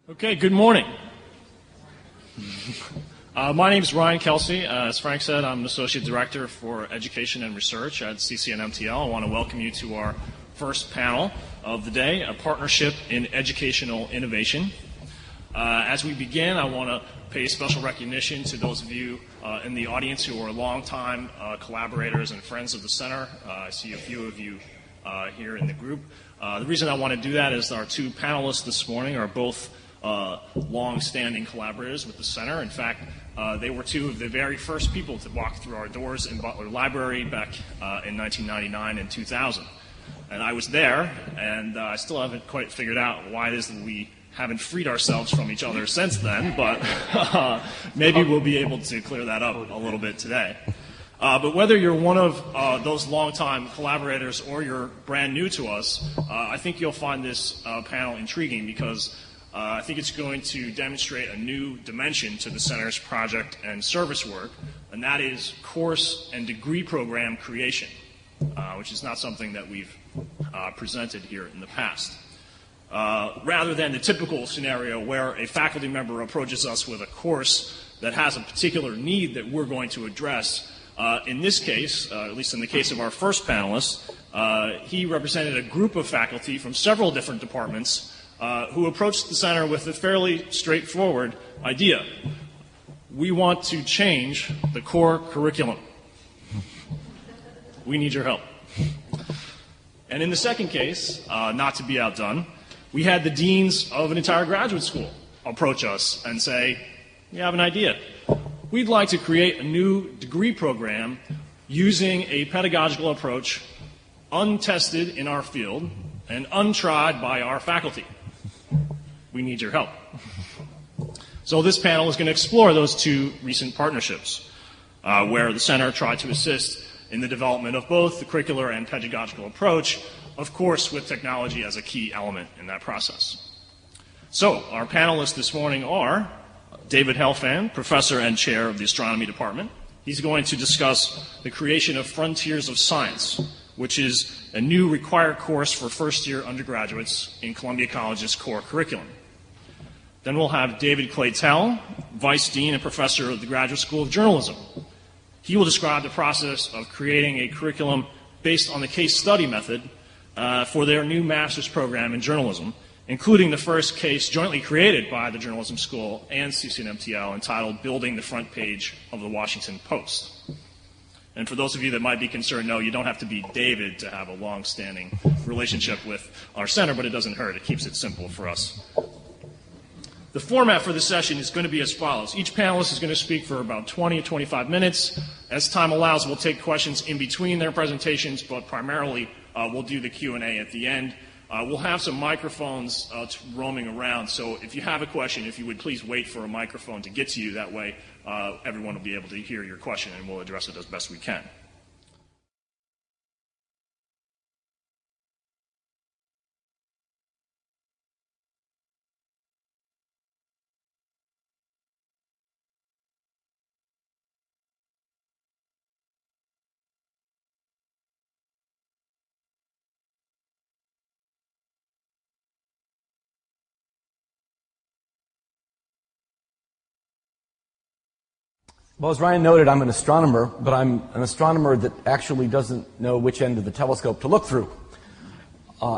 Okay, good morning. My name is Ryan Kelsey. As Frank said, I'm an Associate Director for Education and Research at CCNMTL. I want to welcome you to our first panel of the day, a partnership in educational innovation. As we begin, I want to pay special recognition to those of you in the audience who are longtime collaborators and friends of the Center. I see a few of you here in the group. The reason I want to do that is our two panelists this morning are both long-standing collaborators with the Center. In fact, they were two of the very first people to walk through our doors in Butler Library back in 1999 and 2000. And I was there, and I still haven't quite figured out why it is that we haven't freed ourselves from each other since then, but maybe we'll be able to clear that up a little bit today. But whether you're one of those longtime collaborators or you're brand new to us, I think you'll find this panel intriguing because I think it's going to demonstrate a new dimension to the Center's project and service work, and that is course and degree program creation, which is not something that we've presented here in the past. Rather than the typical scenario where a faculty member approaches us with a course that has a particular need that we're going to address, in this case, at least in the case of our first panelist, he represented a group of faculty from several different departments who approached the Center with a fairly straightforward idea. We want to change the core curriculum. We need your help. And in the second case, not to be outdone, we had the deans of an entire graduate school approach us and say, we have an idea. We'd like to create a new degree program using a pedagogical approach untested in our field and untried by our faculty. We need your help. So this panel is going to explore those two recent partnerships where the Center tried to assist in the development of both the curricular and pedagogical approach, of course with technology as a key element in that process. So our panelists this morning are David Helfand, Professor and Chair of the Astronomy Department. He's going to discuss the creation of Frontiers of Science, which is a new required course for first-year undergraduates in Columbia College's core curriculum. Then we'll have David Claytell, Vice Dean and Professor of the Graduate School of Journalism. He will describe the process of creating a curriculum based on the case study method for their new master's program in journalism, including the first case jointly created by the Journalism School and CCNMTL entitled Building the Front Page of the Washington Post. And for those of you that might be concerned, no, you don't have to be David to have a long-standing relationship with our Center, but it doesn't hurt. It keeps it simple for us. The format for this session is going to be as follows. Each panelist is going to speak for about 20 to 25 minutes. As time allows, we'll take questions in between their presentations, but primarily we'll do the Q&A at the end. We'll have some microphones roaming around, so if you have a question, if you would please wait for a microphone to get to you. That way everyone will be able to hear your question, and we'll address it as best we can. Well, as Ryan noted, I'm an astronomer, but I'm an astronomer that actually doesn't know which end of the telescope to look through.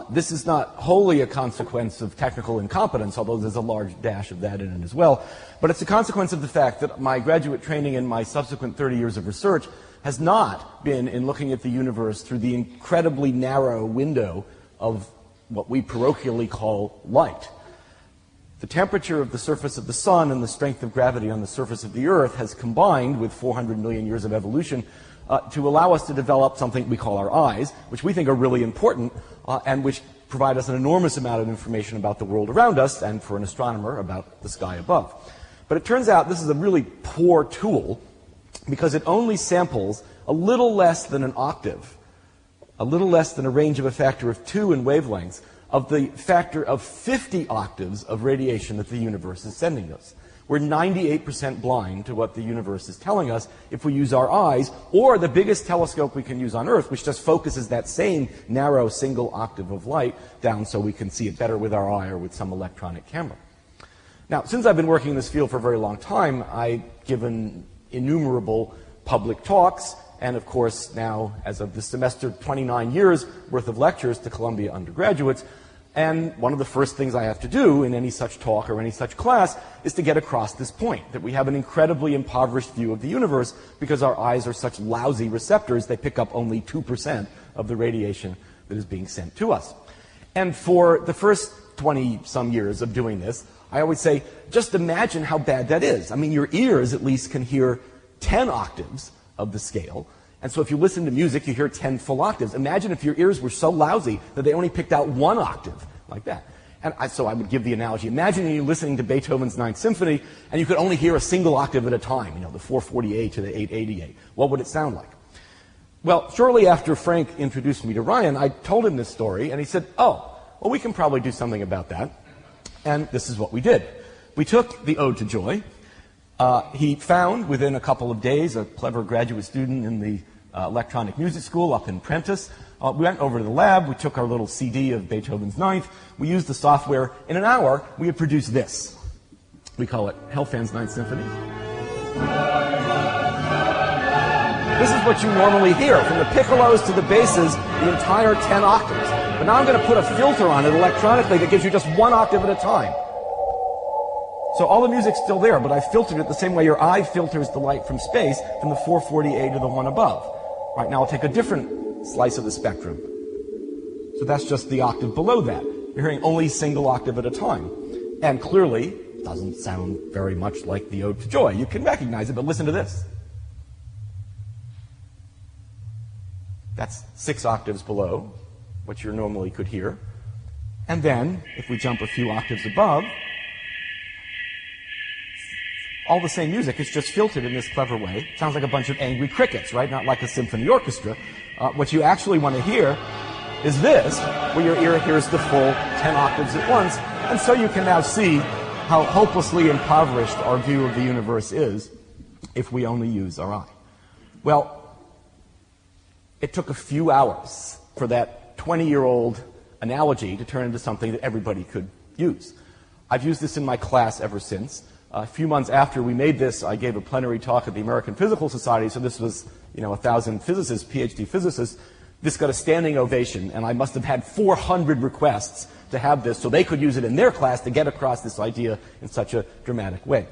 This is not wholly a consequence of technical incompetence, although there's a large dash of that in it as well. But it's a consequence of the fact that my graduate training and my subsequent 30 years of research has not been in looking at the universe through the incredibly narrow window of what we parochially call light. The temperature of the surface of the sun and the strength of gravity on the surface of the Earth has combined with 400 million years of evolution to allow us to develop something we call our eyes, which we think are really important and which provide us an enormous amount of information about the world around us and, for an astronomer, about the sky above. But it turns out this is a really poor tool because it only samples a little less than an octave, a little less than a range of a factor of 2 in wavelengths of the factor of 50 octaves of radiation that the universe is sending us. We're 98% blind to what the universe is telling us if we use our eyes, or the biggest telescope we can use on Earth, which just focuses that same narrow single octave of light down so we can see it better with our eye or with some electronic camera. Now, since I've been working in this field for a very long time, I've given innumerable public talks, and of course now, as of this semester, 29 years worth of lectures to Columbia undergraduates. And one of the first things I have to do in any such talk or any such class is to get across this point, that we have an incredibly impoverished view of the universe because our eyes are such lousy receptors, they pick up only 2% of the radiation that is being sent to us. And for the first 20-some years of doing this, I always say, just imagine how bad that is. I mean, your ears at least can hear 10 octaves of the scale. And so if you listen to music, you hear 10 full octaves. Imagine if your ears were so lousy that they only picked out 1 octave, like that. And so I would give the analogy. Imagine you listening to Beethoven's Ninth Symphony, and you could only hear a single octave at a time, the 448 to the 888. What would it sound like? Well, shortly after Frank introduced me to Ryan, I told him this story, and he said, oh, well, we can probably do something about that. And this is what we did. We took the Ode to Joy. He found, within a couple of days, a clever graduate student in the electronic music school up in Prentice. We went over to the lab. We took our little CD of Beethoven's Ninth. We used the software. In an hour, we had produced this. We call it Helfand's Ninth Symphony. This is what you normally hear, from the piccolos to the basses, the entire 10 octaves. But now I'm going to put a filter on it electronically that gives you just 1 octave at a time. So all the music's still there, but I filtered it the same way your eye filters the light from space, from the 448 to the one above. Right now I'll take a different slice of the spectrum. So that's just the octave below that. You're hearing only single octave at a time. And clearly, it doesn't sound very much like the Ode to Joy. You can recognize it, but listen to this. That's 6 octaves below what you normally could hear. And then, if we jump a few octaves above, all the same music is just filtered in this clever way. It sounds like a bunch of angry crickets, right? Not like a symphony orchestra. What you actually want to hear is this, where your ear hears the full 10 octaves at once. And so you can now see how hopelessly impoverished our view of the universe is if we only use our eye. Well, it took a few hours for that 20-year-old analogy to turn into something that everybody could use. I've used this in my class ever since. A few months after we made this, I gave a plenary talk at the American Physical Society, so this was, 1,000 physicists, PhD physicists. This got a standing ovation, and I must have had 400 requests to have this so they could use it in their class to get across this idea in such a dramatic way.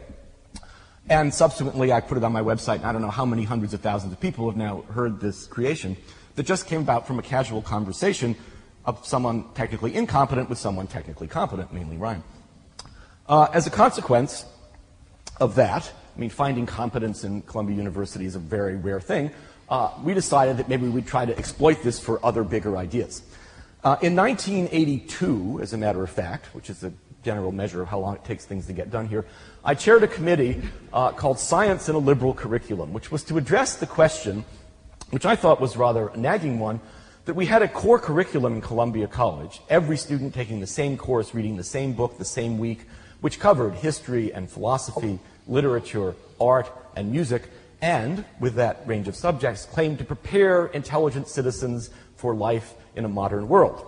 And subsequently, I put it on my website, and I don't know how many hundreds of thousands of people have now heard this creation that just came about from a casual conversation of someone technically incompetent with someone technically competent, mainly Ryan. As a consequence of that, finding competence in Columbia University is a very rare thing, we decided that maybe we'd try to exploit this for other bigger ideas. In 1982, as a matter of fact, which is a general measure of how long it takes things to get done here, I chaired a committee called Science in a Liberal Curriculum, which was to address the question, which I thought was rather a nagging one, that we had a core curriculum in Columbia College, every student taking the same course, reading the same book the same week, which covered history and philosophy, literature, art, and music, and, with that range of subjects, claimed to prepare intelligent citizens for life in a modern world.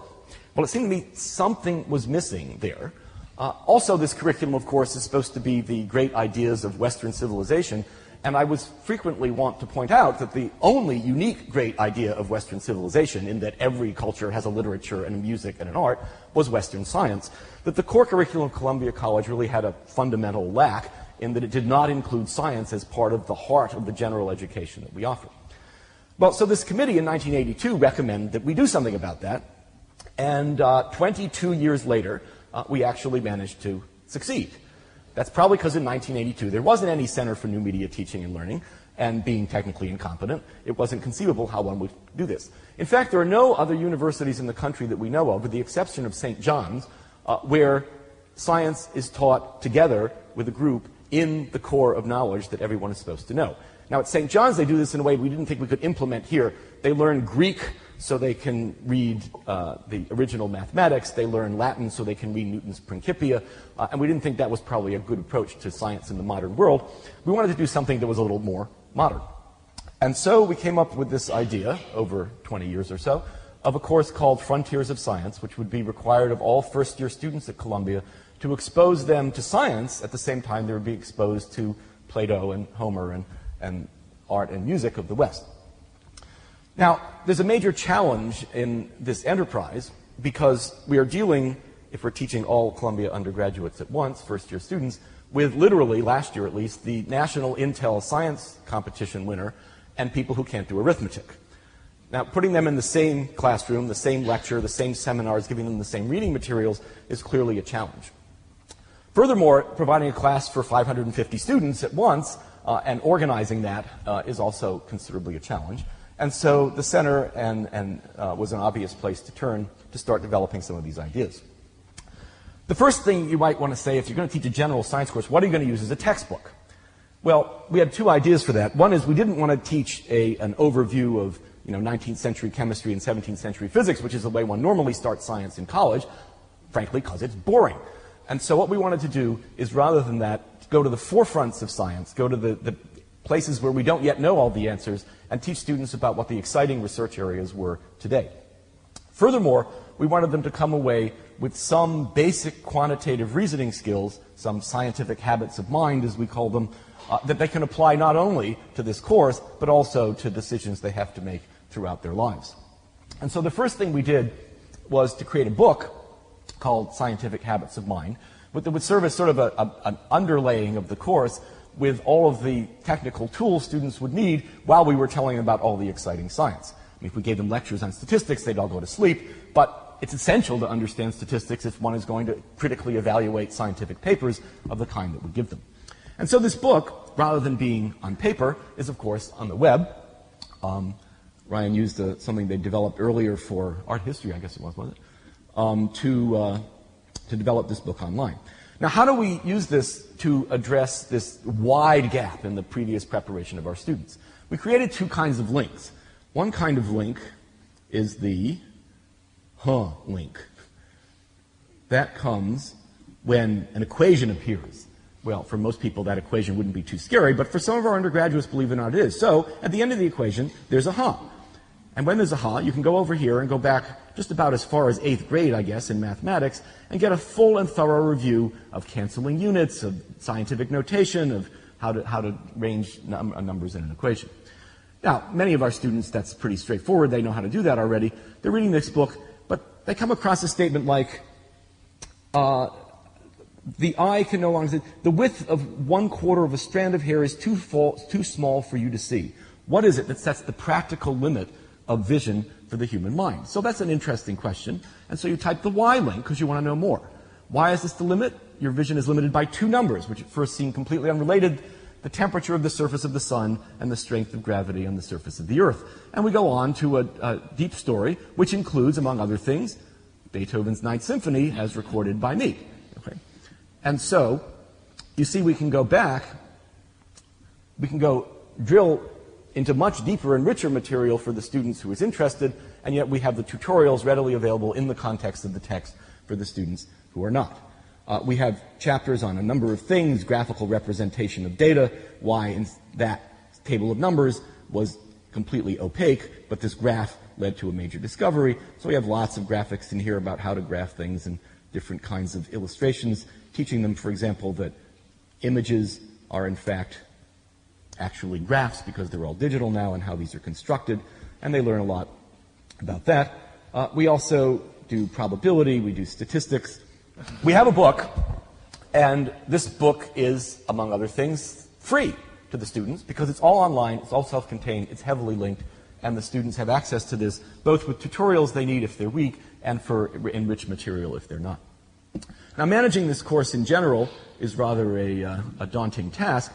Well, it seemed to me something was missing there. Also, this curriculum, of course, is supposed to be the great ideas of Western civilization, and I was frequently want to point out that the only unique great idea of Western civilization, in that every culture has a literature and a music and an art, was Western science. That the core curriculum of Columbia College really had a fundamental lack in that it did not include science as part of the heart of the general education that we offer. Well, so this committee in 1982 recommended that we do something about that, and 22 years later, we actually managed to succeed. That's probably because in 1982 there wasn't any Center for New Media Teaching and Learning, and being technically incompetent, it wasn't conceivable how one would do this. In fact, there are no other universities in the country that we know of, with the exception of St. John's, where science is taught together with a group in the core of knowledge that everyone is supposed to know. Now, at St. John's, they do this in a way we didn't think we could implement here. They learn Greek so they can read the original mathematics. They learn Latin so they can read Newton's Principia. And we didn't think that was probably a good approach to science in the modern world. We wanted to do something that was a little more modern. And so we came up with this idea over 20 years or so of a course called Frontiers of Science, which would be required of all first-year students at Columbia to expose them to science at the same time they would be exposed to Plato and Homer and art and music of the West. Now, there's a major challenge in this enterprise because we are dealing, if we're teaching all Columbia undergraduates at once, first-year students, with literally, last year at least, the National Intel Science Competition winner and people who can't do arithmetic. Now, putting them in the same classroom, the same lecture, the same seminars, giving them the same reading materials is clearly a challenge. Furthermore, providing a class for 550 students at once and organizing that is also considerably a challenge. And so the center was an obvious place to turn to start developing some of these ideas. The first thing you might want to say, if you're going to teach a general science course, what are you going to use as a textbook? Well, we had two ideas for that. One is we didn't want to teach an overview of 19th century chemistry and 17th century physics, which is the way one normally starts science in college, frankly, because it's boring. And so what we wanted to do is, rather than that, go to the forefronts of science, go to the places where we don't yet know all the answers, and teach students about what the exciting research areas were today. Furthermore, we wanted them to come away with some basic quantitative reasoning skills, some scientific habits of mind, as we call them, that they can apply not only to this course, but also to decisions they have to make throughout their lives. And so the first thing we did was to create a book called Scientific Habits of Mind, that would serve as sort of an underlaying of the course with all of the technical tools students would need while we were telling them about all the exciting science. I mean, if we gave them lectures on statistics, they'd all go to sleep, but it's essential to understand statistics if one is going to critically evaluate scientific papers of the kind that we give them. And so this book, rather than being on paper, is of course on the web. Ryan used something they developed earlier for art history, I guess it was, wasn't it? To develop this book online. Now, how do we use this to address this wide gap in the previous preparation of our students? We created two kinds of links. One kind of link is the link. That comes when an equation appears. Well, for most people, that equation wouldn't be too scary, but for some of our undergraduates, believe it or not, it is. So, at the end of the equation, there's a And when there's a you can go over here and go back just about as far as 8th grade, I guess, in mathematics, and get a full and thorough review of canceling units, of scientific notation, of how to range numbers in an equation. Now, many of our students, that's pretty straightforward. They know how to do that already. They're reading this book, but they come across a statement like, the eye can no longer, the width of 1/4 of a strand of hair is too small for you to see. What is it that sets the practical limit of vision for the human mind? So that's an interesting question. And so you type the Y link because you want to know more. Why is this the limit? Your vision is limited by two numbers, which at first seem completely unrelated: the temperature of the surface of the sun and the strength of gravity on the surface of the earth. And we go on to a deep story, which includes, among other things, Beethoven's Ninth Symphony as recorded by me. Okay. And so, you see, we can go back, we can go drill into much deeper and richer material for the students who is interested, and yet we have the tutorials readily available in the context of the text for the students who are not. We have chapters on a number of things: graphical representation of data, why in that table of numbers was completely opaque, but this graph led to a major discovery. So we have lots of graphics in here about how to graph things and different kinds of illustrations, teaching them, for example, that images are in fact actually graphs because they're all digital now, and how these are constructed, and they learn a lot about that. We also do probability, we do statistics. We have a book, and this book is, among other things, free to the students because it's all online, it's all self-contained, it's heavily linked, and the students have access to this both with tutorials they need if they're weak and for enriched material if they're not. Now, managing this course in general is rather a daunting task,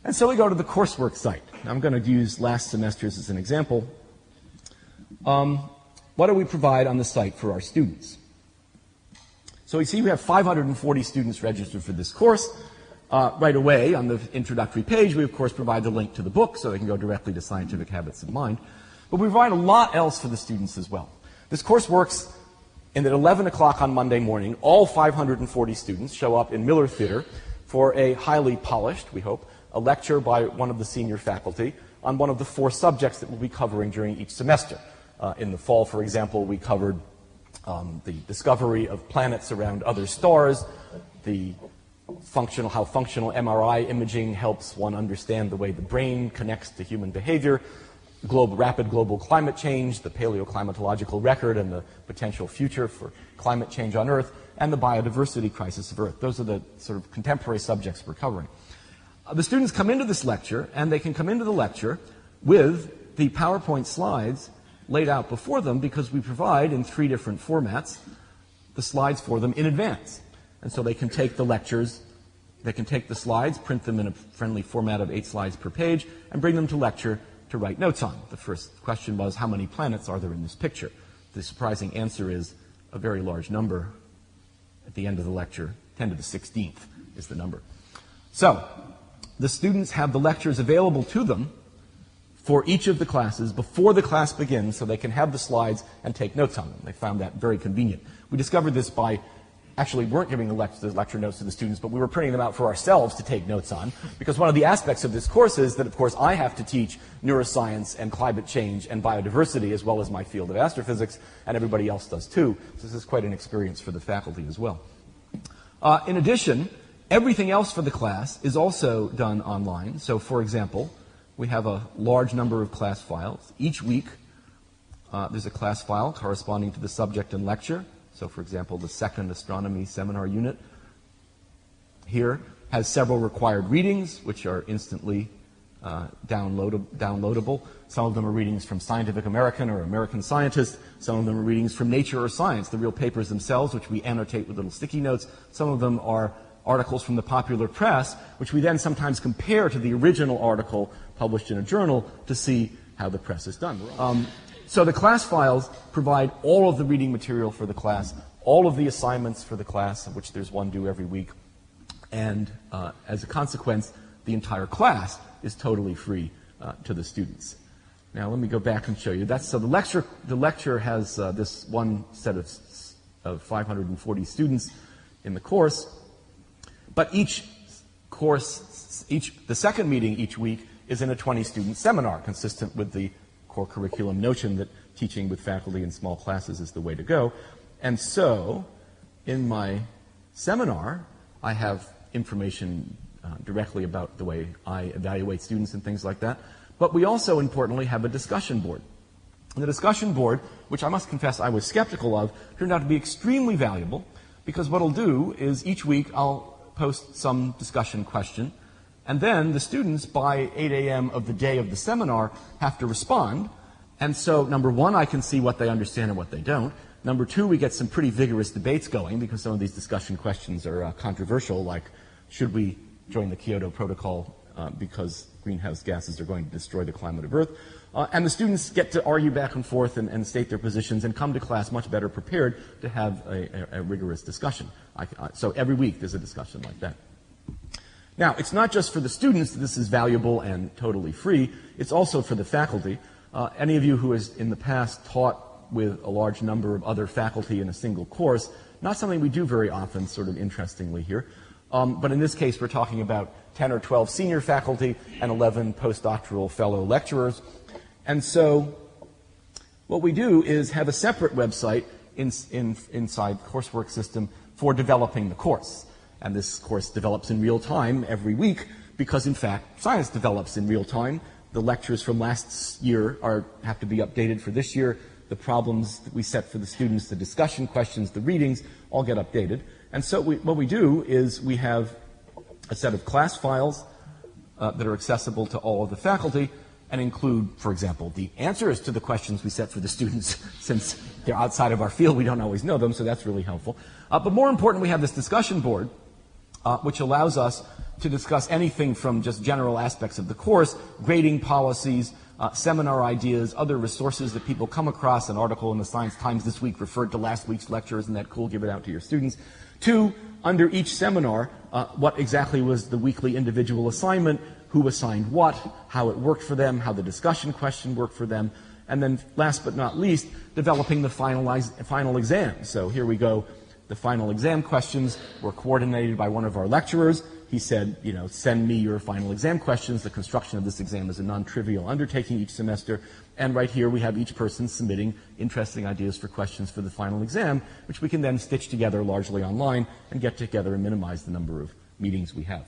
and so we go to the CourseWorks site. Now, I'm going to use last semester's as an example. What do we provide on the site for our students? So you see we have 540 students registered for this course. Right away on the introductory page, we of course provide the link to the book so they can go directly to Scientific Habits of Mind. But we provide a lot else for the students as well. This course works in that 11 o'clock on Monday morning, all 540 students show up in Miller Theater for a highly polished, we hope, a lecture by one of the senior faculty on one of the 4 subjects that we'll be covering during each semester. In the fall, for example, we covered the discovery of planets around other stars, how functional MRI imaging helps one understand the way the brain connects to human behavior, rapid global climate change, the paleoclimatological record and the potential future for climate change on Earth, and the biodiversity crisis of Earth. Those are the sort of contemporary subjects we're covering. The students come into this lecture, and they can come into the lecture with the PowerPoint slides laid out before them, because we provide in 3 different formats the slides for them in advance. And so they can take the lectures, they can take the slides, print them in a friendly format of 8 slides per page, and bring them to lecture to write notes on. The first question was, how many planets are there in this picture? The surprising answer is a very large number. At the end of the lecture, 10 to the 16th is the number. So the students have the lectures available to them for each of the classes before the class begins, so they can have the slides and take notes on them. They found that very convenient. We discovered this by actually weren't giving the lecture notes to the students, but we were printing them out for ourselves to take notes on, because one of the aspects of this course is that, of course, I have to teach neuroscience and climate change and biodiversity, as well as my field of astrophysics, and everybody else does too. So this is quite an experience for the faculty as well. In addition, everything else for the class is also done online. So, for example, we have a large number of class files. Each week, there's a class file corresponding to the subject and lecture. So, for example, the second astronomy seminar unit here has several required readings, which are instantly downloadable. Some of them are readings from Scientific American or American Scientist. Some of them are readings from Nature or Science, the real papers themselves, which we annotate with little sticky notes. Some of them are articles from the popular press, which we then sometimes compare to the original article published in a journal to see how the press is done. So the class files provide all of the reading material for the class, all of the assignments for the class, of which there's one due every week, and as a consequence, the entire class is totally free to the students. Now let me go back and show you. So the lecture has this one set of 540 students in the course, but each course, the second meeting each week is in a 20-student seminar, consistent with the core curriculum notion that teaching with faculty in small classes is the way to go. And so, in my seminar, I have information directly about the way I evaluate students and things like that. But we also, importantly, have a discussion board. And the discussion board, which I must confess I was skeptical of, turned out to be extremely valuable, because what I'll do is each week I'll post some discussion question, and then the students, by 8 a.m. of the day of the seminar, have to respond. And so, number one, I can see what they understand and what they don't. Number two, we get some pretty vigorous debates going, because some of these discussion questions are controversial, like, should we join the Kyoto Protocol because greenhouse gases are going to destroy the climate of Earth? And the students get to argue back and forth and state their positions and come to class much better prepared to have a rigorous discussion. So every week there's a discussion like that. Now, it's not just for the students that this is valuable and totally free. It's also for the faculty. Any of you who has in the past taught with a large number of other faculty in a single course, not something we do very often, sort of interestingly here. But in this case, we're talking about 10 or 12 senior faculty and 11 postdoctoral fellow lecturers. And so what we do is have a separate website inside the CourseWorks system for developing the course. And this course develops in real time every week because, in fact, science develops in real time. The lectures from last year have to be updated for this year. The problems that we set for the students, the discussion questions, the readings, all get updated. And so what we do is we have a set of class files that are accessible to all of the faculty and include, for example, the answers to the questions we set for the students. Since they're outside of our field, we don't always know them, so that's really helpful. But more important, we have this discussion board, which allows us to discuss anything from just general aspects of the course, grading policies, seminar ideas, other resources that people come across. An article in the Science Times this week referred to last week's lecture. Isn't that cool? Give it out to your students. To, under each seminar, what exactly was the weekly individual assignment, who assigned what, how it worked for them, how the discussion question worked for them, and then last but not least, developing the final exam. So here we go. the final exam questions were coordinated by one of our lecturers. He said, send me your final exam questions. The construction of this exam is a non-trivial undertaking each semester. And right here we have each person submitting interesting ideas for questions for the final exam, which we can then stitch together largely online and get together and minimize the number of meetings we have.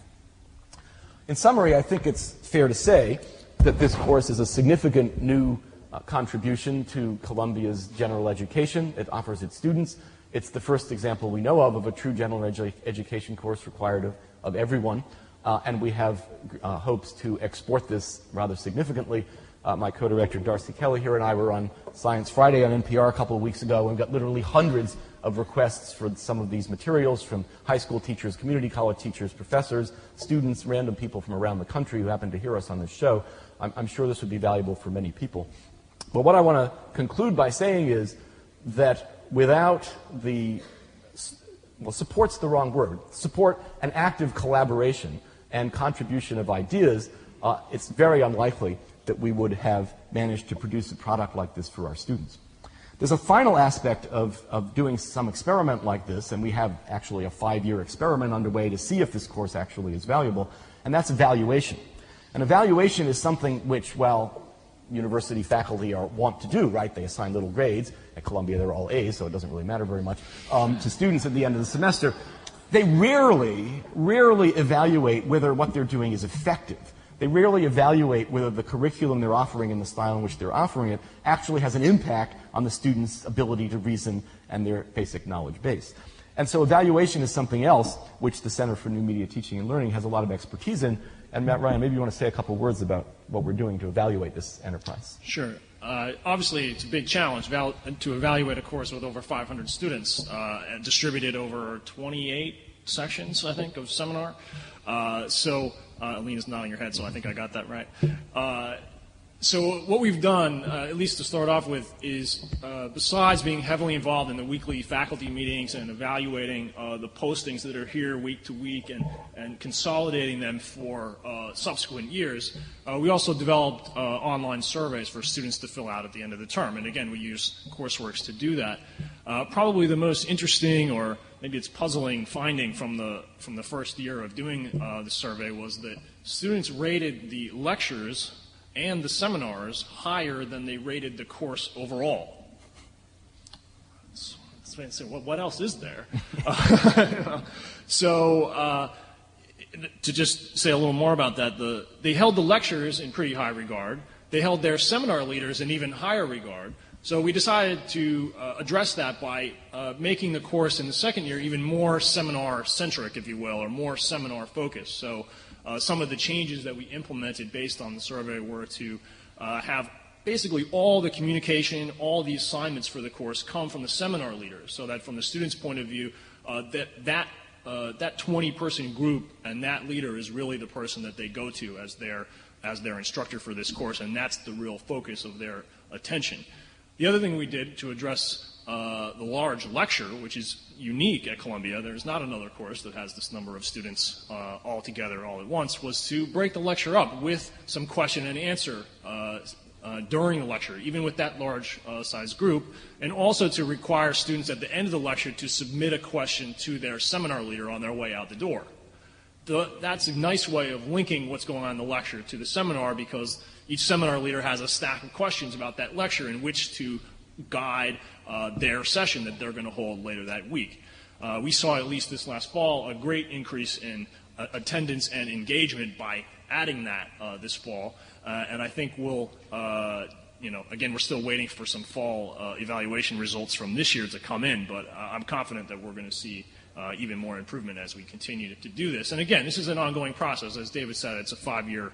In summary, I think it's fair to say that this course is a significant new contribution to Columbia's general education. It offers its students. It's the first example we know of a true general education course required of everyone. And we have hopes to export this rather significantly. My co-director Darcy Kelly here and I were on Science Friday on NPR a couple of weeks ago and got literally hundreds of requests for some of these materials from high school teachers, community college teachers, professors, students, random people from around the country who happen to hear us on this show. I'm sure this would be valuable for many people. But what I want to conclude by saying is that without support's the wrong word, support an active collaboration and contribution of ideas, it's very unlikely that we would have managed to produce a product like this for our students. There's a final aspect of doing some experiment like this, and we have actually a 5-year experiment underway to see if this course actually is valuable, and that's evaluation. And evaluation is something which, university faculty want to do, right? They assign little grades. At Columbia, they're all A's, so it doesn't really matter very much, to students at the end of the semester. They rarely evaluate whether what they're doing is effective. They rarely evaluate whether the curriculum they're offering and the style in which they're offering it actually has an impact on the students' ability to reason and their basic knowledge base. And so evaluation is something else which the Center for New Media Teaching and Learning has a lot of expertise in. And Matt Ryan, maybe you want to say a couple words about what we're doing to evaluate this enterprise. Sure. Obviously, it's a big challenge to evaluate a course with over 500 students and distributed over 28 sections, I think, of seminar. Alina's nodding her head, so I think I got that right. So what we've done, at least to start off with, is besides being heavily involved in the weekly faculty meetings and evaluating the postings that are here week to week and consolidating them for subsequent years, we also developed online surveys for students to fill out at the end of the term. And again, we use CourseWorks to do that. Probably the most interesting, or maybe it's puzzling, finding from the first year of doing the survey was that students rated the lectures and the seminars higher than they rated the course overall. So what else is there? To just say a little more about that, they held the lectures in pretty high regard. They held their seminar leaders in even higher regard. So we decided to address that by making the course in the second year even more seminar-centric, if you will, or more seminar-focused. So some of the changes that we implemented based on the survey were to have basically all the communication, all the assignments for the course come from the seminar leaders, so that from the student's point of view, that 20-person group and that leader is really the person that they go to as their instructor for this course, and that's the real focus of their attention. The other thing we did to address the large lecture, which is unique at Columbia, there's not another course that has this number of students all together all at once, was to break the lecture up with some question and answer during the lecture, even with that large size group, and also to require students at the end of the lecture to submit a question to their seminar leader on their way out the door. That's a nice way of linking what's going on in the lecture to the seminar, because each seminar leader has a stack of questions about that lecture in which to guide their session that they're going to hold later that week. We saw, at least this last fall, a great increase in attendance and engagement by adding that this fall. And I think we'll, again, we're still waiting for some fall evaluation results from this year to come in, but I'm confident that we're going to see even more improvement as we continue to do this. And again, this is an ongoing process. As David said, it's a 5-year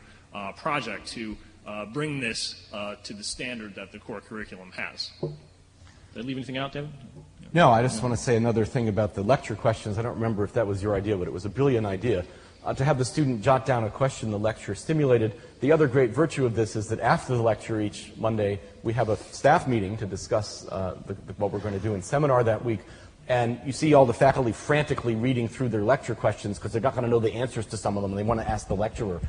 project to bring this to the standard that the core curriculum has. Did I leave anything out, David? No, I just want to say another thing about the lecture questions. I don't remember if that was your idea, but it was a brilliant idea. To have the student jot down a question the lecture stimulated. The other great virtue of this is that after the lecture each Monday, we have a staff meeting to discuss what we're going to do in seminar that week. And you see all the faculty frantically reading through their lecture questions because they're not going to know the answers to some of them, and they want to ask the lecturer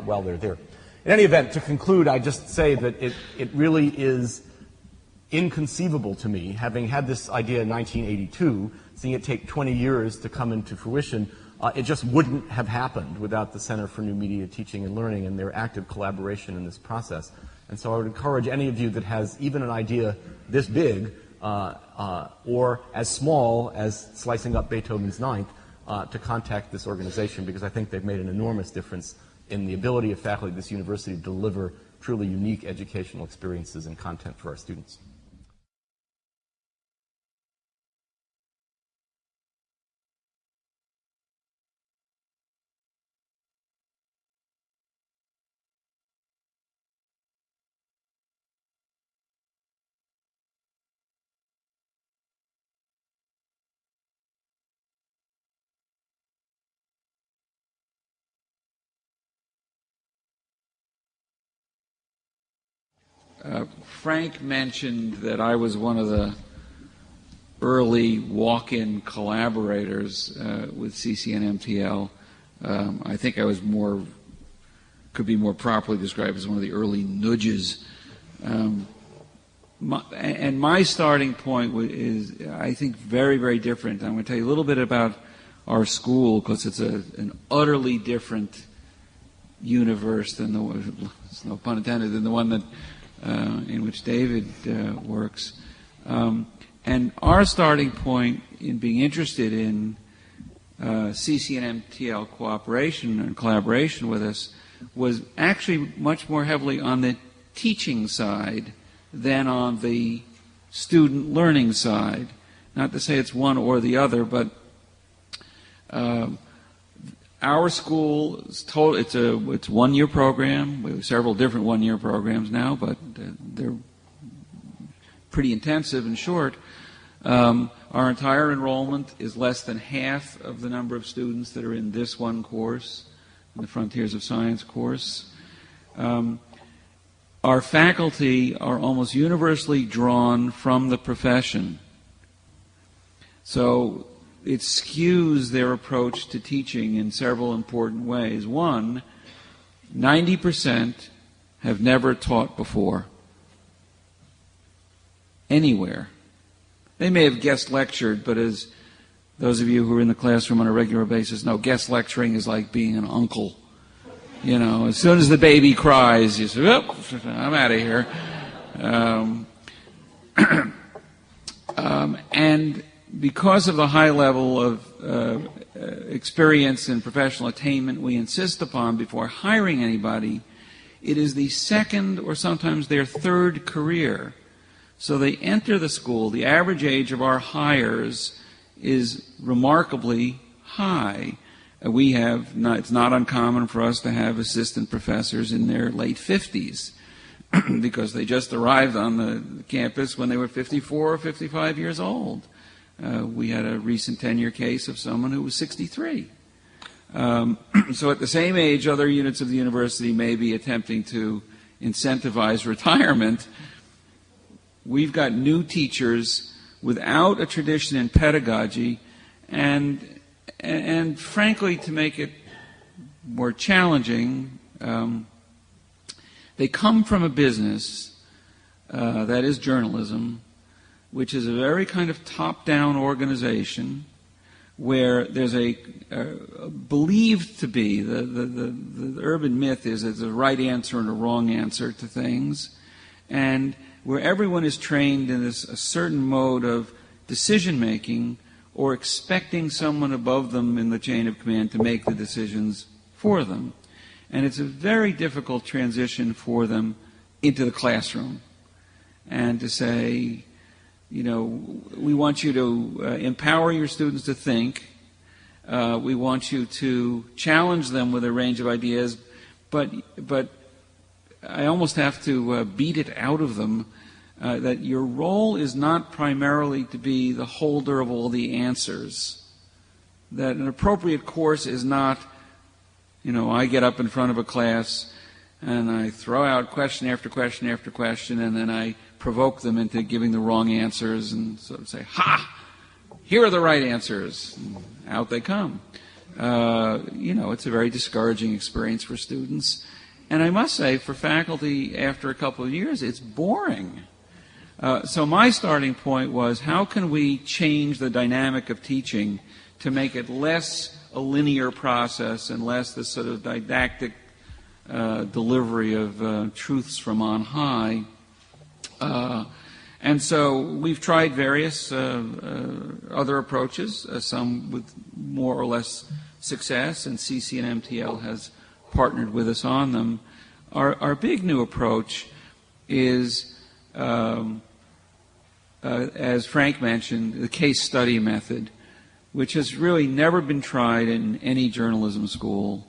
while they're there. In any event, to conclude, I just say that it really is inconceivable to me, having had this idea in 1982, seeing it take 20 years to come into fruition, it just wouldn't have happened without the Center for New Media Teaching and Learning and their active collaboration in this process. And so I would encourage any of you that has even an idea this big or as small as slicing up Beethoven's Ninth to contact this organization, because I think they've made an enormous difference in the ability of faculty at this university to deliver truly unique educational experiences and content for our students. Frank mentioned that I was one of the early walk-in collaborators with CCNMTL. I think I was could be more properly described as one of the early nudges. My starting point is, I think, very, very different. I'm going to tell you a little bit about our school, because it's an utterly different universe than no pun intended, than the one that in which David works. And our starting point in being interested in CCNMTL cooperation and collaboration with us was actually much more heavily on the teaching side than on the student learning side. Not to say it's one or the other, but our school is it's a 1-year program. We have several different 1-year programs now, but they're pretty intensive and short. Our entire enrollment is less than half of the number of students that are in this one course, in the Frontiers of Science course. Our faculty are almost universally drawn from the profession. So it skews their approach to teaching in several important ways. One, 90% have never taught before, anywhere. They may have guest lectured, but as those of you who are in the classroom on a regular basis know, guest lecturing is like being an uncle. You know, as soon as the baby cries, you say, oh, I'm out of here. And because of the high level of experience and professional attainment we insist upon before hiring anybody, it is the second or sometimes their third career. So they enter the school. The average age of our hires is remarkably high. It's not uncommon for us to have assistant professors in their late 50s because they just arrived on the campus when they were 54 or 55 years old. We had a recent tenure case of someone who was 63. So at the same age, other units of the university may be attempting to incentivize retirement. We've got new teachers without a tradition in pedagogy, and frankly, to make it more challenging, they come from a business that is journalism, which is a very kind of top-down organization where there's a believed to be, the urban myth is there's a right answer and a wrong answer to things, and where everyone is trained in a certain mode of decision-making or expecting someone above them in the chain of command to make the decisions for them. And it's a very difficult transition for them into the classroom. And to say, you know, we want you to empower your students to think. We want you to challenge them with a range of ideas, but I almost have to beat it out of them that your role is not primarily to be the holder of all the answers. That an appropriate course is not, you know, I get up in front of a class and I throw out question after question after question, and then I provoke them into giving the wrong answers and sort of say, ha! Here are the right answers. And out they come. You know, it's a very discouraging experience for students. And I must say, for faculty, after a couple of years, it's boring. So my starting point was, how can we change the dynamic of teaching to make it less a linear process and less this sort of didactic delivery of truths from on high? And so we've tried various other approaches, some with more or less success, and CCNMTL has partnered with us on them. Our big new approach is, as Frank mentioned, the case study method, which has really never been tried in any journalism school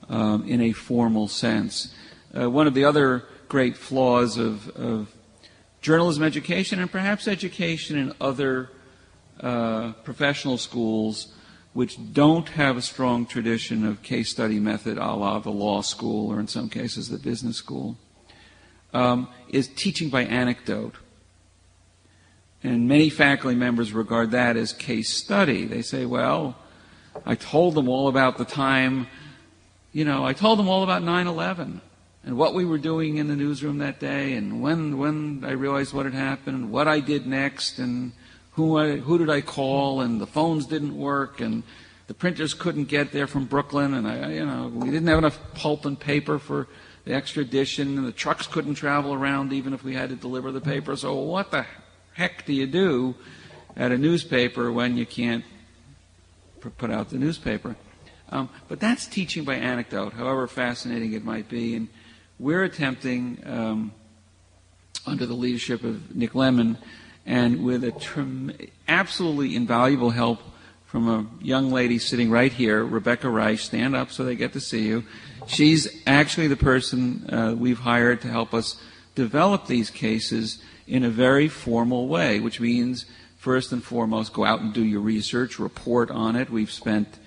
in a formal sense. One of the other great flaws of journalism education, and perhaps education in other professional schools which don't have a strong tradition of case study method, a la the law school, or in some cases the business school, is teaching by anecdote. And many faculty members regard that as case study. They say, well, I told them all about the time, I told them all about 9/11 and what we were doing in the newsroom that day, and when I realized what had happened, and what I did next, and who did I call, and the phones didn't work, and the printers couldn't get there from Brooklyn, and we didn't have enough pulp and paper for the extra edition, and the trucks couldn't travel around even if we had to deliver the paper. So what the heck do you do at a newspaper when you can't put out the newspaper? But that's teaching by anecdote, however fascinating it might be. And we're attempting, under the leadership of Nick Lemon, and with absolutely invaluable help from a young lady sitting right here, Rebecca Reich. Stand up so they get to see you. She's actually the person we've hired to help us develop these cases in a very formal way, which means, first and foremost, go out and do your research, report on it. We've spent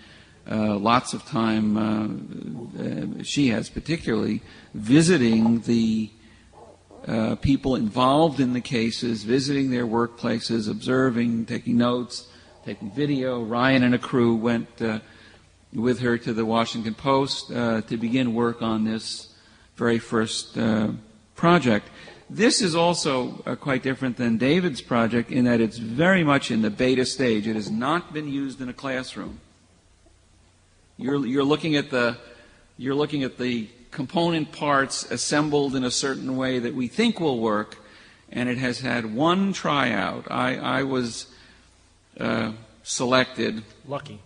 lots of time, she has particularly, visiting the people involved in the cases, visiting their workplaces, observing, taking notes, taking video. Ryan and a crew went with her to the Washington Post to begin work on this very first project. This is also quite different than David's project in that it's very much in the beta stage. It has not been used in a classroom. You're looking at the component parts assembled in a certain way that we think will work, and it has had one tryout. I was selected, lucky,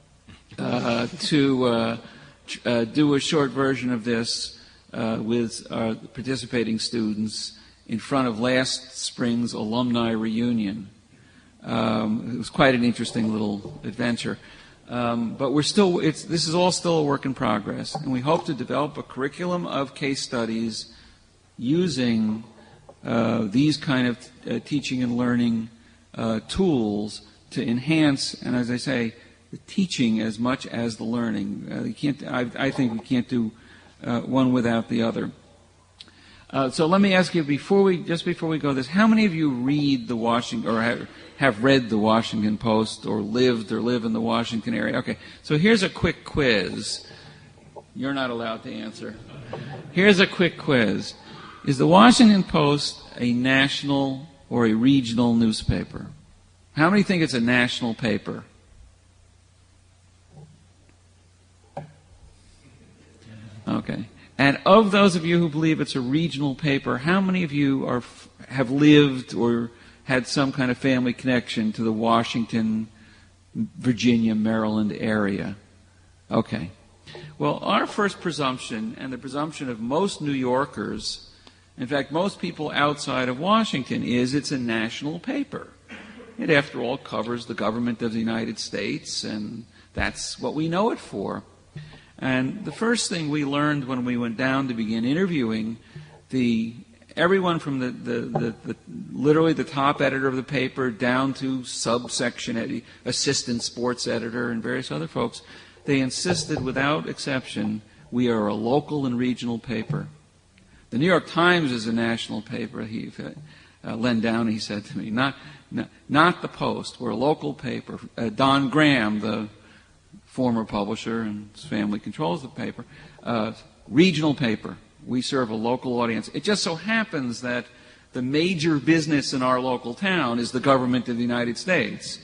to do a short version of this with participating students in front of last spring's alumni reunion. It was quite an interesting little adventure. But this is all still a work in progress, and we hope to develop a curriculum of case studies using these kind of teaching and learning tools to enhance, and as I say, the teaching as much as the learning. I think we can't do one without the other. So let me ask you before we go this, how many of you read the Washington or have read the Washington Post or live in the Washington area? Okay, so here's a quick quiz. You're not allowed to answer. Here's a quick quiz. Is the Washington Post a national or a regional newspaper? How many think it's a national paper? Okay. And of those of you who believe it's a regional paper, how many of you have lived or had some kind of family connection to the Washington, Virginia, Maryland area? Okay. Well, our first presumption, and the presumption of most New Yorkers, in fact, most people outside of Washington, is it's a national paper. It, after all, covers the government of the United States, and that's what we know it for. And the first thing we learned when we went down to begin interviewing everyone from literally the top editor of the paper down to subsection assistant sports editor and various other folks, they insisted without exception, we are a local and regional paper. The New York Times is a national paper. Len Downey said to me, not the Post, we're a local paper. Don Graham, the former publisher, and his family controls the paper, regional paper. We serve a local audience. It just so happens that the major business in our local town is the government of the United States.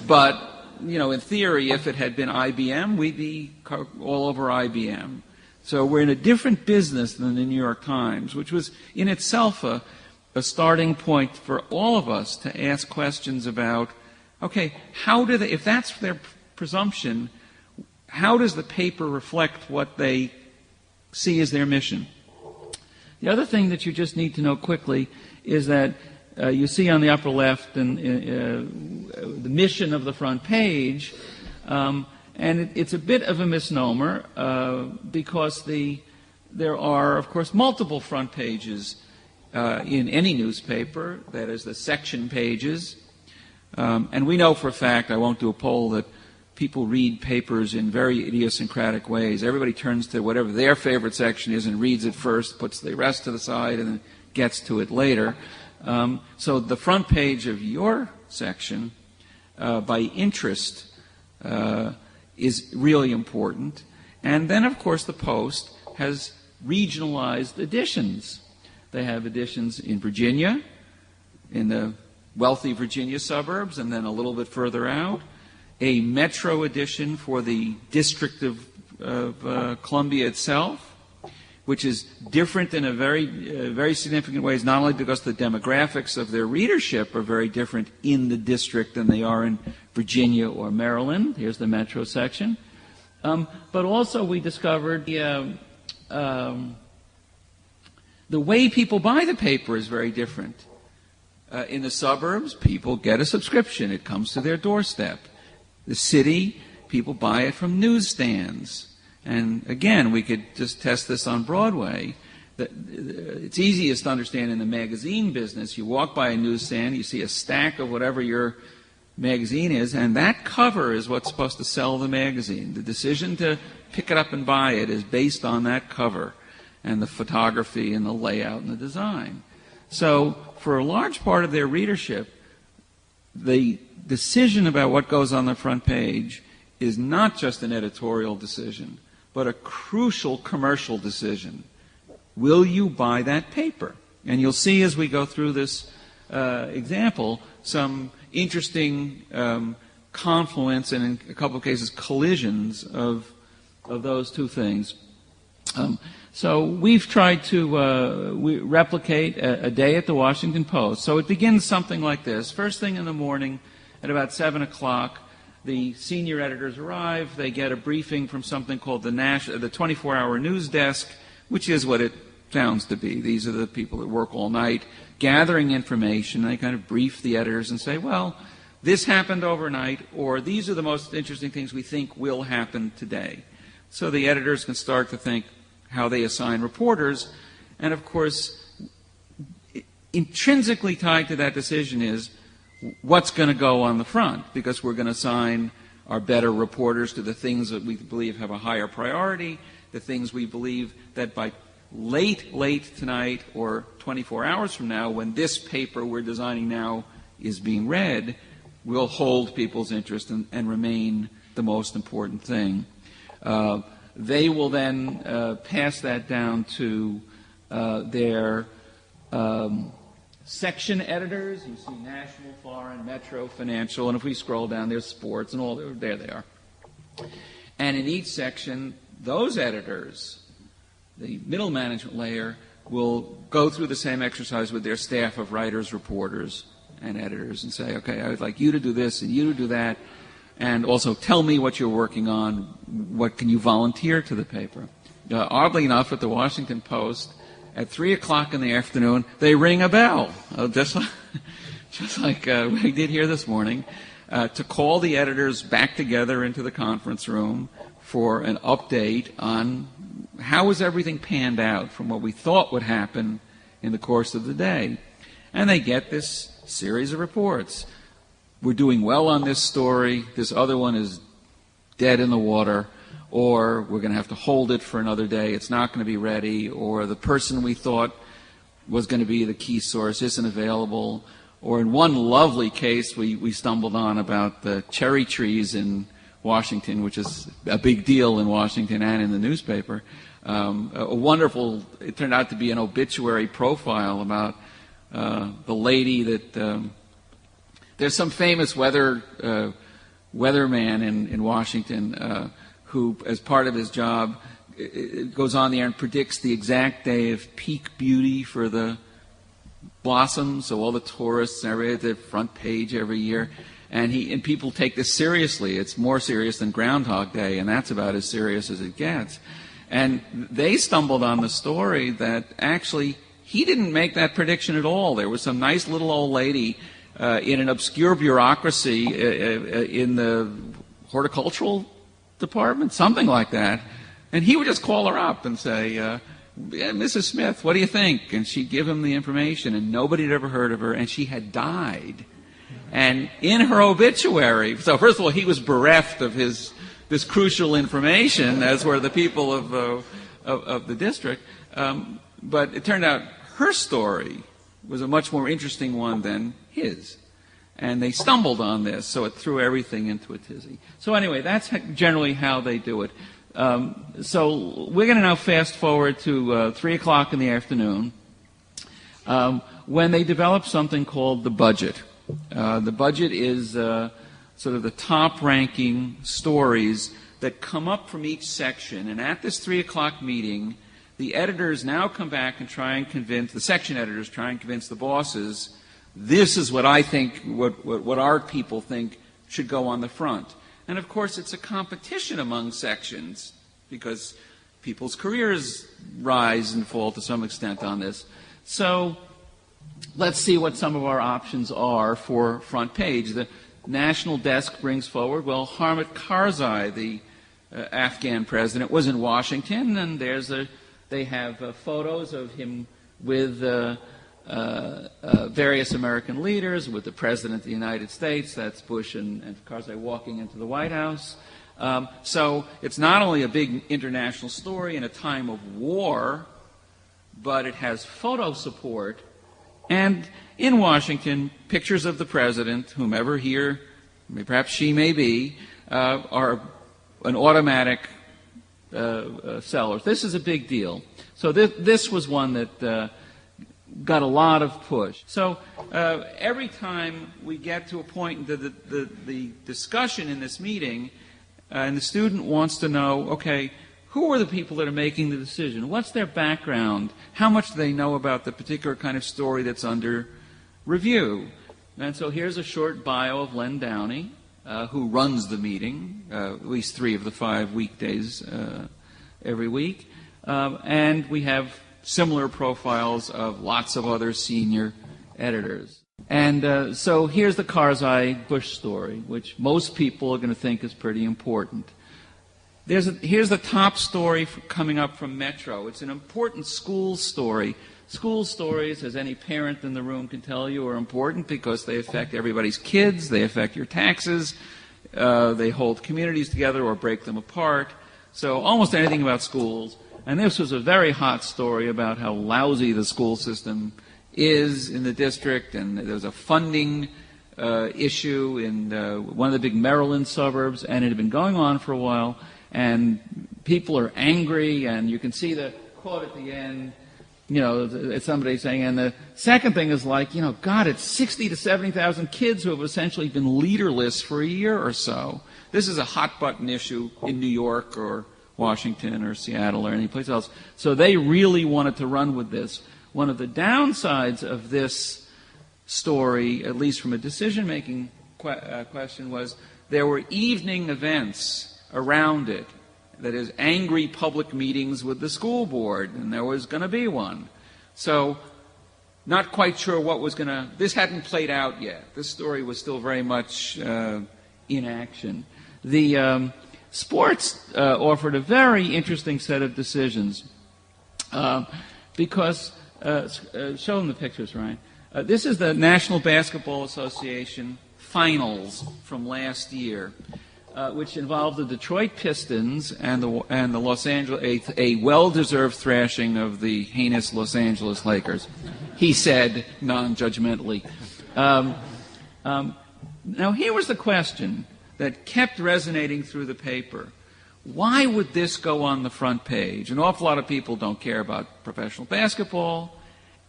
But, in theory, if it had been IBM, we'd be all over IBM. So we're in a different business than the New York Times, which was in itself a starting point for all of us to ask questions about, okay, if that's their presumption, how does the paper reflect what they see as their mission? The other thing that you just need to know quickly is that you see on the upper left the mission of the front page, and it's a bit of a misnomer because there are, of course, multiple front pages in any newspaper, that is the section pages. And we know for a fact, I won't do a poll, that people read papers in very idiosyncratic ways. Everybody turns to whatever their favorite section is and reads it first, puts the rest to the side, and then gets to it later. So the front page of your section, by interest, is really important. And then, of course, the Post has regionalized editions. They have editions in Virginia, in the wealthy Virginia suburbs, and then a little bit further out. A metro edition for the District of Columbia itself, which is different in a very significant ways, not only because the demographics of their readership are very different in the district than they are in Virginia or Maryland. Here's the metro section. But also we discovered the way people buy the paper is very different. In the suburbs, people get a subscription. It comes to their doorstep. The city, people buy it from newsstands. And again, we could just test this on Broadway. It's easiest to understand in the magazine business. You walk by a newsstand, you see a stack of whatever your magazine is, and that cover is what's supposed to sell the magazine. The decision to pick it up and buy it is based on that cover and the photography and the layout and the design. So for a large part of their readership, the decision about what goes on the front page is not just an editorial decision, but a crucial commercial decision. Will you buy that paper? And you'll see as we go through this example some interesting confluence and, in a couple of cases, collisions of those two things. So we've tried to replicate a day at the Washington Post. So it begins something like this. First thing in the morning at about 7 o'clock, the senior editors arrive. They get a briefing from something called the 24-hour news desk, which is what it sounds to be. These are the people that work all night gathering information. They kind of brief the editors and say, well, this happened overnight, or these are the most interesting things we think will happen today. So the editors can start to think how they assign reporters. And, of course, intrinsically tied to that decision is what's going to go on the front, because we're going to assign our better reporters to the things that we believe have a higher priority, the things we believe that by late tonight or 24 hours from now, when this paper we're designing now is being read, will hold people's interest and remain the most important thing. They will then pass that down to their section editors. You see national, foreign, metro, financial, and if we scroll down, there's sports and all. There they are. And in each section, those editors, the middle management layer, will go through the same exercise with their staff of writers, reporters, and editors and say, okay, I would like you to do this and you to do that, and also tell me what you're working on. What can you volunteer to the paper? Oddly enough, at the Washington Post, at 3 o'clock in the afternoon, they ring a bell, just like we did here this morning, to call the editors back together into the conference room for an update on how was everything panned out from what we thought would happen in the course of the day. And they get this series of reports. We're doing well on this story. This other one is dead in the water. Or we're going to have to hold it for another day. It's not going to be ready. Or the person we thought was going to be the key source isn't available. Or in one lovely case we stumbled on about the cherry trees in Washington, which is a big deal in Washington and in the newspaper. A wonderful, it turned out to be an obituary profile about the lady that there's some famous weatherman in Washington who, as part of his job, goes on the air and predicts the exact day of peak beauty for the blossoms. So all the tourists and everybody at the front page every year. And people take this seriously. It's more serious than Groundhog Day, and that's about as serious as it gets. And they stumbled on the story that actually he didn't make that prediction at all. There was some nice little old lady in an obscure bureaucracy in the horticultural department, something like that. And he would just call her up and say, Mrs. Smith, what do you think? And she'd give him the information, and nobody had ever heard of her, and she had died. And in her obituary, so first of all, he was bereft of this crucial information, as were the people of the district. But it turned out her story was a much more interesting one than his. And they stumbled on this, so it threw everything into a tizzy. So anyway, that's generally how they do it. So we're going to now fast forward to 3 o'clock in the afternoon when they develop something called the budget. The budget is sort of the top-ranking stories that come up from each section. And at this 3 o'clock meeting, the editors now come back and try and convince, the section editors try and convince the bosses, this is what I think, what our people think should go on the front. And of course, it's a competition among sections because people's careers rise and fall to some extent on this. So let's see what some of our options are for front page. The National Desk brings forward, well, Hamid Karzai, the Afghan president, was in Washington, and they have photos of him with various American leaders, with the President of the United States, that's Bush and Karzai walking into the White House. So it's not only a big international story in a time of war, but it has photo support. And in Washington, pictures of the President, whomever he or perhaps she may be, are an automatic seller. This is a big deal. So this was one that got a lot of push. So every time we get to a point in the discussion in this meeting, and the student wants to know, okay, who are the people that are making the decision? What's their background? How much do they know about the particular kind of story that's under review? And so here's a short bio of Len Downey, who runs the meeting, at least 3 of the 5 weekdays every week. And we have similar profiles of lots of other senior editors. And so here's the Karzai Bush story, which most people are going to think is pretty important. Here's the top story coming up from Metro. It's an important school story. School stories, as any parent in the room can tell you, are important because they affect everybody's kids, they affect your taxes, they hold communities together or break them apart. So almost anything about schools. And this was a very hot story about how lousy the school system is in the district, and there was a funding issue in one of the big Maryland suburbs, and it had been going on for a while, and people are angry, and you can see the quote at the end, it's somebody saying, and the second thing is like, God, it's 60 to 70,000 kids who have essentially been leaderless for a year or so. This is a hot-button issue in New York or Washington or Seattle or any place else. So they really wanted to run with this. One of the downsides of this story, at least from a decision-making question, was there were evening events around it. That is, angry public meetings with the school board, and there was going to be one. So not quite sure what was going to... This hadn't played out yet. This story was still very much in action. The sports offered a very interesting set of decisions because... show them the pictures, Ryan. This is the National Basketball Association finals from last year, which involved the Detroit Pistons and the Los Angeles, a well-deserved thrashing of the heinous Los Angeles Lakers. He said non-judgmentally. Now here was the question that kept resonating through the paper. Why would this go on the front page? An awful lot of people don't care about professional basketball,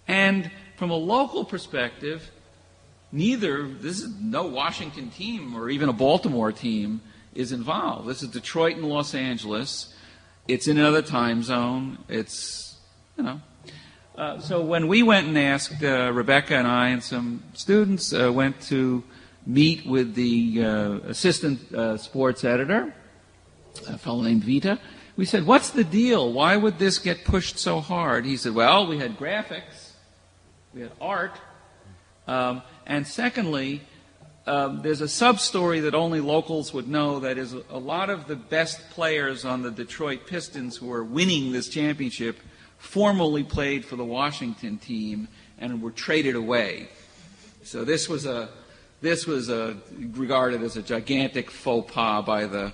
and from a local perspective, this is no Washington team or even a Baltimore team is involved. This is Detroit and Los Angeles. It's in another time zone. It's, so when we went and asked, Rebecca and I and some students went to meet with the assistant sports editor, a fellow named Vita. We said, what's the deal? Why would this get pushed so hard? He said, well, we had graphics, we had art, and secondly, there's a sub-story that only locals would know, that is a lot of the best players on the Detroit Pistons who are winning this championship formerly played for the Washington team and were traded away. So this was regarded as a gigantic faux pas by the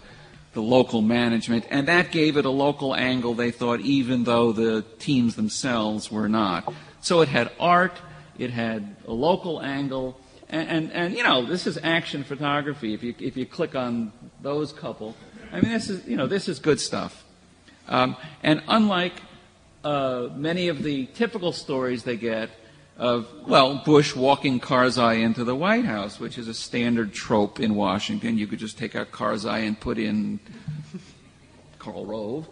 local management, and that gave it a local angle, they thought, even though the teams themselves were not. So it had art, it had a local angle, and this is action photography. If you click on those couple, I mean, this is good stuff. And unlike many of the typical stories they get of, Bush walking Karzai into the White House, which is a standard trope in Washington. You could just take out Karzai and put in Karl Rove.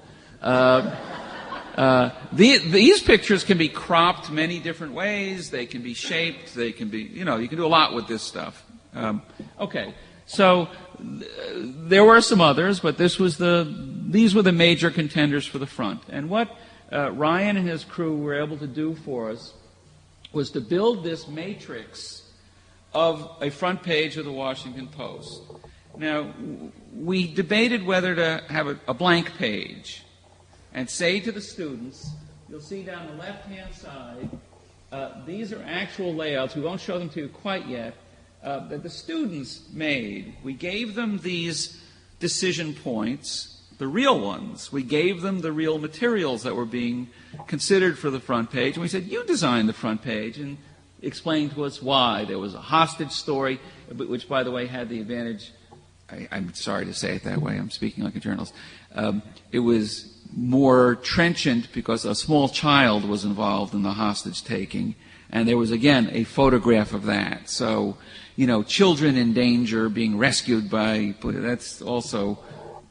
These pictures can be cropped many different ways. They can be shaped. They can be, you can do a lot with this stuff. Okay, so there were some others, but these were the major contenders for the front. And what Ryan and his crew were able to do for us was to build this matrix of a front page of the Washington Post. Now, we debated whether to have a blank page and say to the students, you'll see down the left-hand side, these are actual layouts. We won't show them to you quite yet, that the students made. We gave them these decision points, the real ones. We gave them the real materials that were being considered for the front page, and we said, you design the front page, and explain to us why. There was a hostage story, which, by the way, had the advantage, I'm sorry to say it that way, I'm speaking like a journalist, it was more trenchant because a small child was involved in the hostage taking, and there was, again, a photograph of that. So, children in danger being rescued by, that's also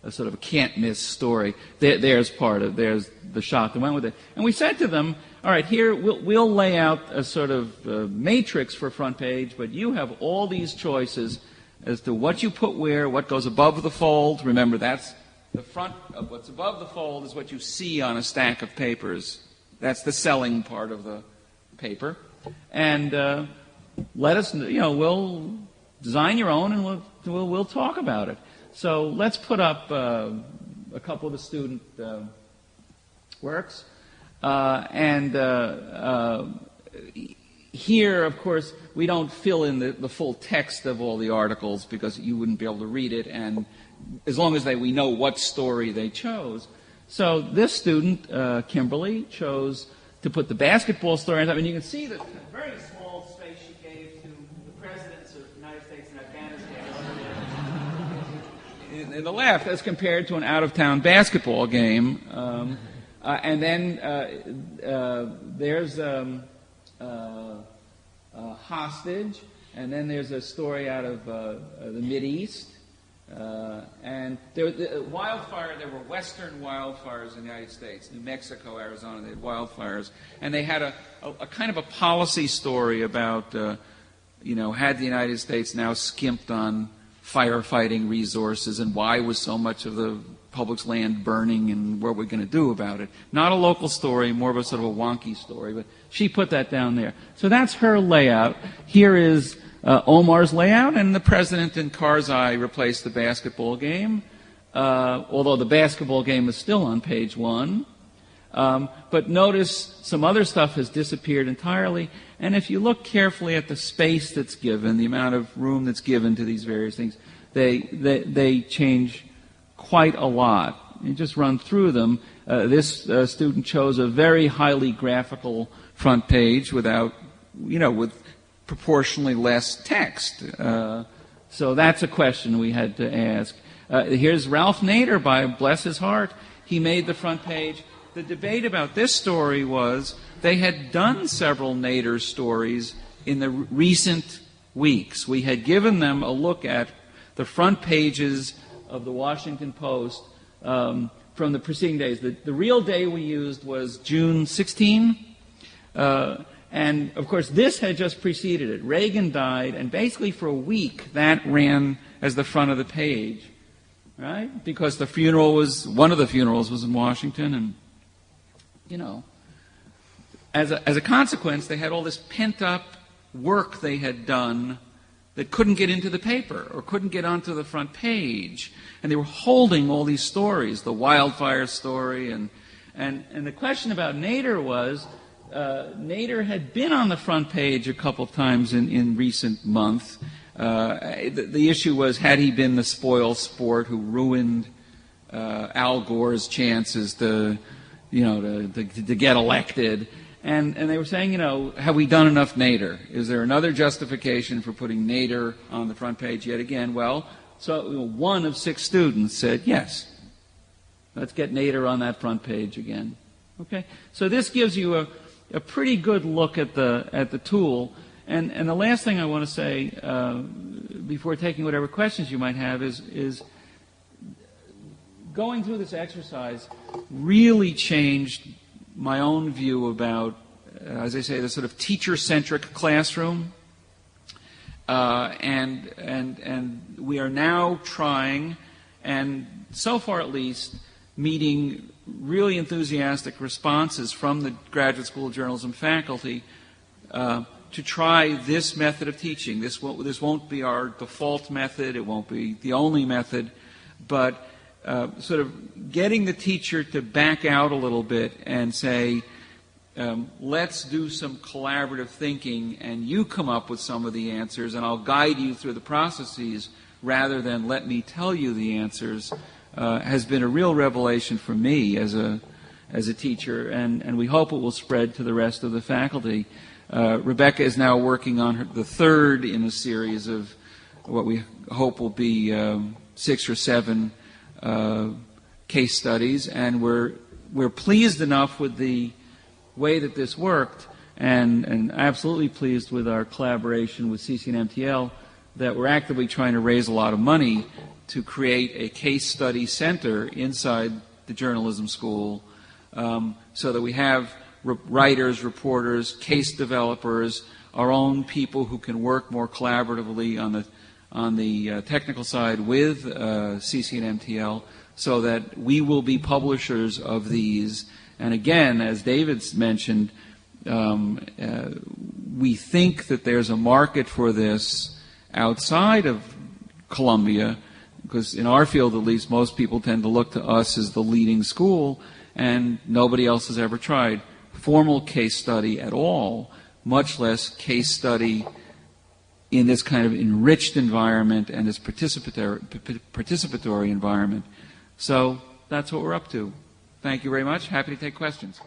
a sort of a can't-miss story. There's the shot that went with it. And we said to them, all right, here we'll lay out a sort of matrix for front page, but you have all these choices as to what you put where, what goes above the fold. Remember, that's the front of what's above the fold is what you see on a stack of papers. That's the selling part of the paper. And let us, we'll design your own, and we'll talk about it. So let's put up a couple of the student works. Here, of course, we don't fill in the full text of all the articles because you wouldn't be able to read it, and as long as we know what story they chose. So this student, Kimberly, chose to put the basketball story on top, and you can see the very small space she gave to the presidents of the United States and Afghanistan in the left as compared to an out-of-town basketball game. And then there's hostage, and then there's a story out of the Mideast. And there was wildfire. There were western wildfires in the United States, New Mexico, Arizona. They had wildfires, and they had a kind of a policy story about, had the United States now skimped on firefighting resources, and why was so much of the public's land burning, and what we're going to do about it. Not a local story, more of a sort of a wonky story, but she put that down there. So that's her layout. Here is Omar's layout, and the president and Karzai replaced the basketball game, although the basketball game is still on page 1. But notice some other stuff has disappeared entirely, and if you look carefully at the space that's given, the amount of room that's given to these various things, they change quite a lot. You just run through them. This student chose a very highly graphical front page with proportionally less text. So that's a question we had to ask. Here's Ralph Nader, bless his heart. He made the front page. the debate about this story was they had done several Nader stories in the recent weeks. We had given them a look at the front pages of the Washington Post from the preceding days. The real day we used was June 16. And, of course, this had just preceded it. Reagan died, and basically for a week that ran as the front of the page, right? Because the funeral was, one of the funerals was in Washington, and, you know, as a consequence, they had all this pent-up work they had done that couldn't get into the paper or couldn't get onto the front page. And they were holding all these stories, the wildfire story. And the question about Nader was, Nader had been on the front page a couple times in recent months. The issue was, had he been the spoil sport who ruined Al Gore's chances to get elected? And they were saying, have we done enough Nader? Is there another justification for putting Nader on the front page yet again? Well, so one of 6 students said, yes, let's get Nader on that front page again. Okay, so this gives you a pretty good look at the tool. And the last thing I want to say before taking whatever questions you might have is going through this exercise really changed my own view about, as I say, the sort of teacher-centric classroom. And we are now trying, and so far at least, meeting really enthusiastic responses from the Graduate School of Journalism faculty to try this method of teaching. This won't be our default method. It won't be the only method, but sort of getting the teacher to back out a little bit and say, let's do some collaborative thinking, and you come up with some of the answers, and I'll guide you through the processes rather than let me tell you the answers, has been a real revelation for me as a teacher, and we hope it will spread to the rest of the faculty. Rebecca is now working on the third in a series of what we hope will be 6 or 7 case studies, and we're pleased enough with the way that this worked, and absolutely pleased with our collaboration with CCNMTL, that we're actively trying to raise a lot of money to create a case study center inside the journalism school, so that we have writers, reporters, case developers, our own people who can work more collaboratively on the technical side with CCNMTL, so that we will be publishers of these. And again, as David's mentioned, we think that there's a market for this outside of Columbia, because in our field at least, most people tend to look to us as the leading school, and nobody else has ever tried formal case study at all, much less case study in this kind of enriched environment and this participatory environment. So that's what we're up to. Thank you very much. Happy to take questions.